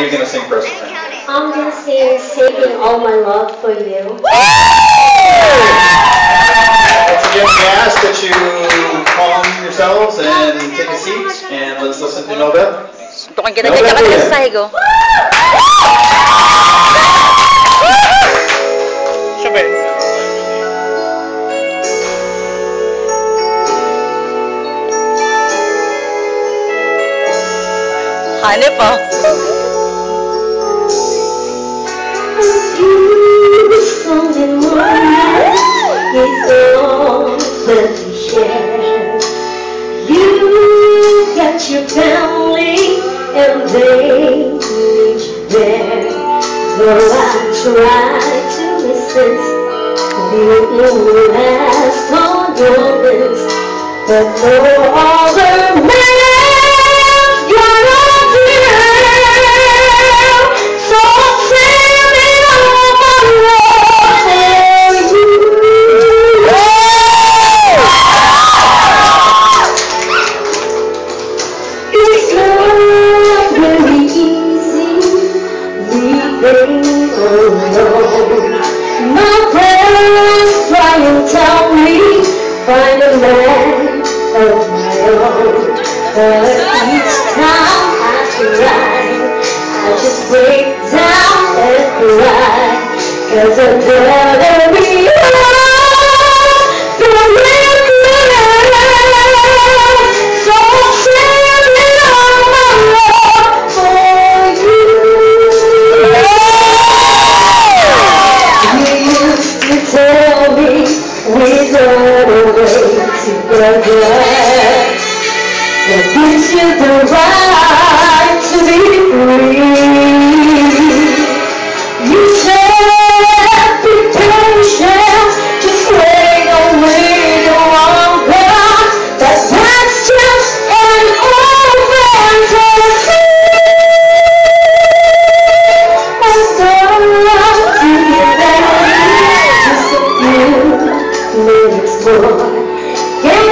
you going to sing first? I'm going to sing Saving All My Love for You. Once again, we ask that you calm yourselves and take a seat, and let's listen to Nobel. Suntukan kita dyan, dapat ka sa sahig, oh. Sabay. Hanip, oh. It's all that we share. You got your family and they need you there. Though I try to listen, you ask for your best, but no other man's gonna do. So send me all my love for you. It's not very easy living alone. My parents try and tell me find a man of my own, but each time I try, I just break down and cry, 'cause I'd rather be alone than live alone. So send me all my love for you. You used to tell me we'd run away together, that gives you the right to be free. You said be patient, just wait on longer. That's just an old fantasy. I'm gonna do that just a few minutes more. Get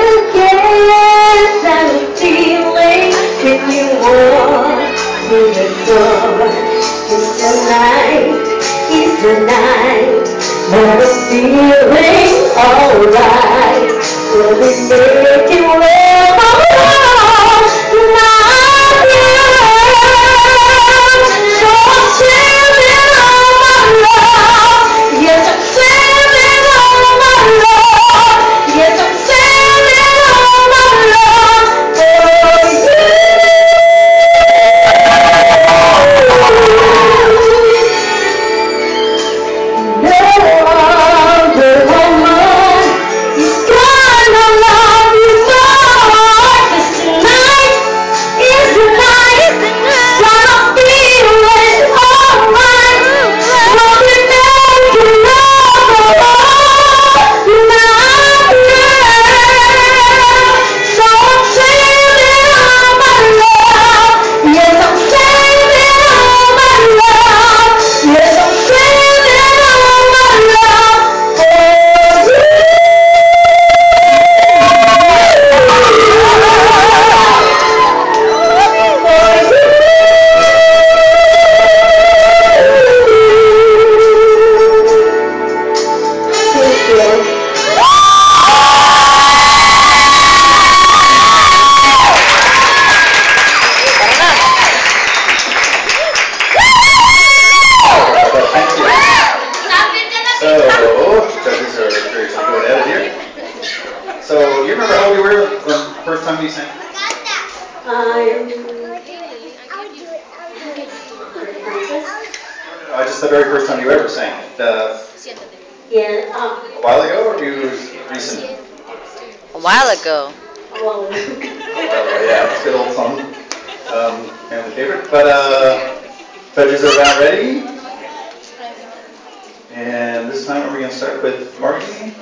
that feeling when you walk through the door. It's the night that I'm feeling alright. We'll be making love all night long. So I'm saving all my love. Yes, I'm saving all my love. Yes, I'm saving all my love for you. No other woman is gonna love you more. 'Cause tonight is the night that I'm feeling alright. We'll be making love all night. So I'm saving all my love. Yes, I'm saving all my love. Yes, I'm saving all my love for you. Judges are curious to go ahead here. So, you remember how old you were the first time you sang? Just the very first time you ever sang. Yeah, A while ago, or recent? A while ago. well, Yeah, it's a good old song. Family favorite. But judges are about ready. And this time we're going to start with marketing.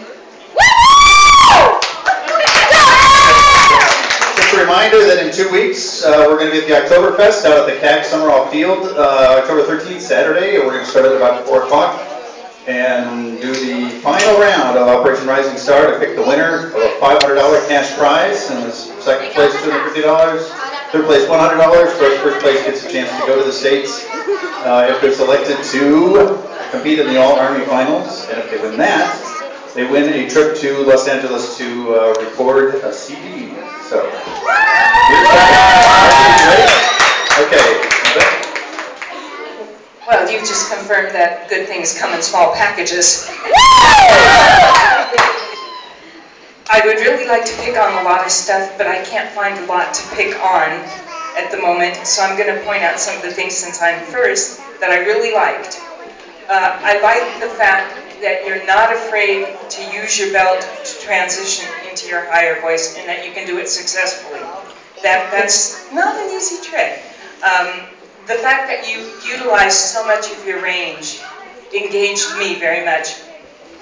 Just a reminder that in 2 weeks we're going to be at the Oktoberfest out at the CAG Summerall Field, October 13th, Saturday. We're going to start at about 4 o'clock and do the final round of Operation Rising Star to pick the winner of a $500 cash prize and the second place $250. Third place $100. First place gets a chance to go to the States if they're selected to compete in the All-Army Finals. And if they win that, they win a trip to Los Angeles to record a CD. So, okay. Well, you just confirmed that good things come in small packages. I would really like to pick on a lot of stuff, but I can't find a lot to pick on at the moment, so I'm going to point out some of the things since I'm first that I really liked. I like the fact that you're not afraid to use your belt to transition into your higher voice and that you can do it successfully. That's not an easy trick. The fact that you utilize so much of your range engaged me very much.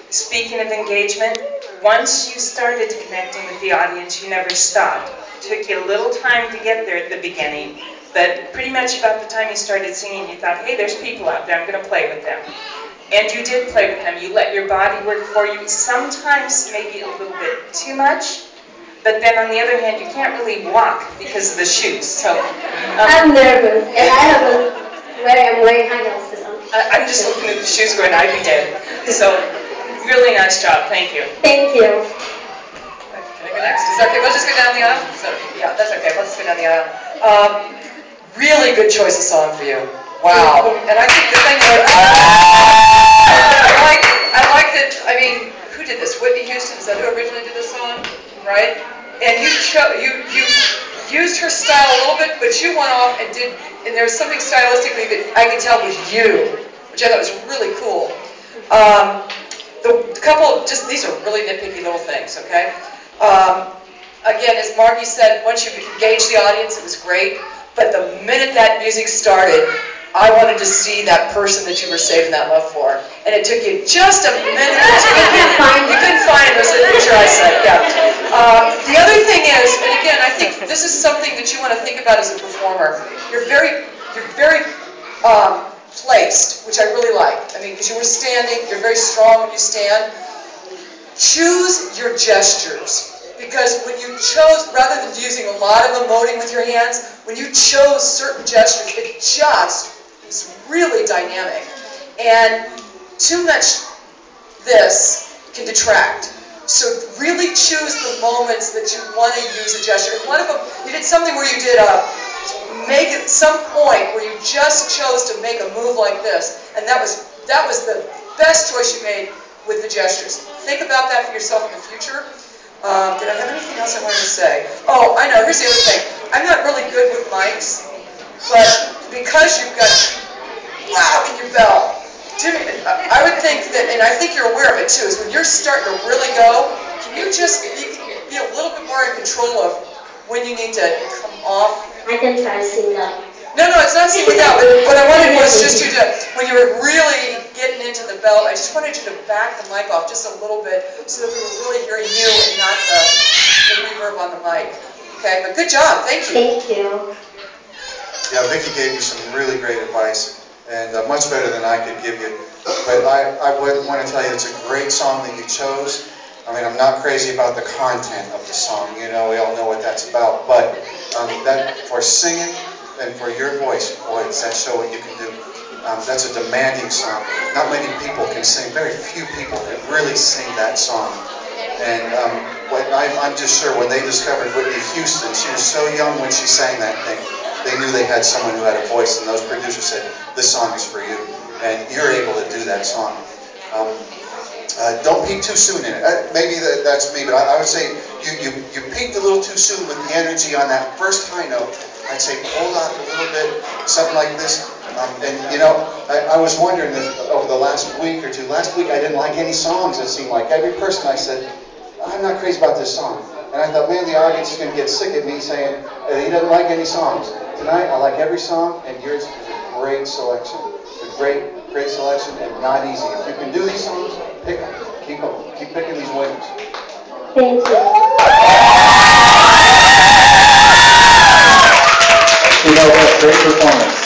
Speaking of engagement, once you started connecting with the audience, you never stopped. It took you a little time to get there at the beginning, but pretty much about the time you started singing, you thought, hey, there's people out there, I'm going to play with them. And you did play with them. You let your body work for you, sometimes maybe a little bit too much, but then on the other hand, you can't really walk because of the shoes. So I'm nervous, and I'm wearing high heels. I'm just looking at the shoes going, I'd be dead. So really nice job. Thank you. Thank you. Can I go next? Is that okay? We'll just go down the aisle? So, yeah, that's okay. Let's go down the aisle. Really good choice of song for you. Wow. And I think the thing that I like that, I mean, who did this? Whitney Houston, is that who originally did this song? Right? And you used her style a little bit, but you went off and did, and there was something stylistically that I could tell was you, which I thought was really cool. The couple, just these are really nitpicky little things, okay? Again, as Margie said, once you engaged the audience, it was great. But the minute that music started, I wanted to see that person that you were saving that love for. And it took you just a minute or two. You couldn't find him, so that's your eyesight, yeah. The other thing is, and again, I think this is something that you want to think about as a performer. You're very placed, which I really liked. I mean, because you were standing, you're very strong when you stand. Choose your gestures. Because when you chose, rather than using a lot of emoting with your hands, when you chose certain gestures, it just was really dynamic. And too much this can detract. So really choose the moments that you want to use a gesture. And one of them, you did something where you did make at some point where you just chose to make a move like this, and that was the best choice you made with the gestures. Think about that for yourself in the future. Did I have anything else I wanted to say? Oh, I know, here's the other thing. I'm not really good with mics, but because you've got wow in your belt, Jimmy, I would think that, and I think you're aware of it too, is when you're starting to really go, can you just be a little bit more in control of when you need to come off? I can try to sing that. No, it's not singing that. What I wanted was just you to, when you were really getting into the belt, I just wanted you to back the mic off just a little bit so that we were really hearing you and not the reverb on the mic. Okay, but good job. Thank you. Thank you. Yeah, Vicki gave you some really great advice, and much better than I could give you. But I would want to tell you it's a great song that you chose. I mean, I'm not crazy about the content of the song. You know, we all know what that's about. But that for singing and for your voice, boy, does that show what you can do. That's a demanding song. Not many people can sing. Very few people can really sing that song. And I'm just sure when they discovered Whitney Houston, she was so young when she sang that thing. They knew they had someone who had a voice, and those producers said, "This song is for you," and you're able to do that song. Don't peak too soon in it. Maybe that's me, but I would say you peaked a little too soon with the energy on that first high note. I'd say hold on a little bit, something like this. And you know, I was wondering if over the last week or two. Last week I didn't like any songs. It seemed like every person I said, "I'm not crazy about this song," and I thought, man, the audience is going to get sick of me saying he doesn't like any songs. Tonight I like every song, and yours is a great selection. It's a great selection, and not easy. If you can do these songs, pick them. Keep picking these winners. Thank you. You know what? Great performance.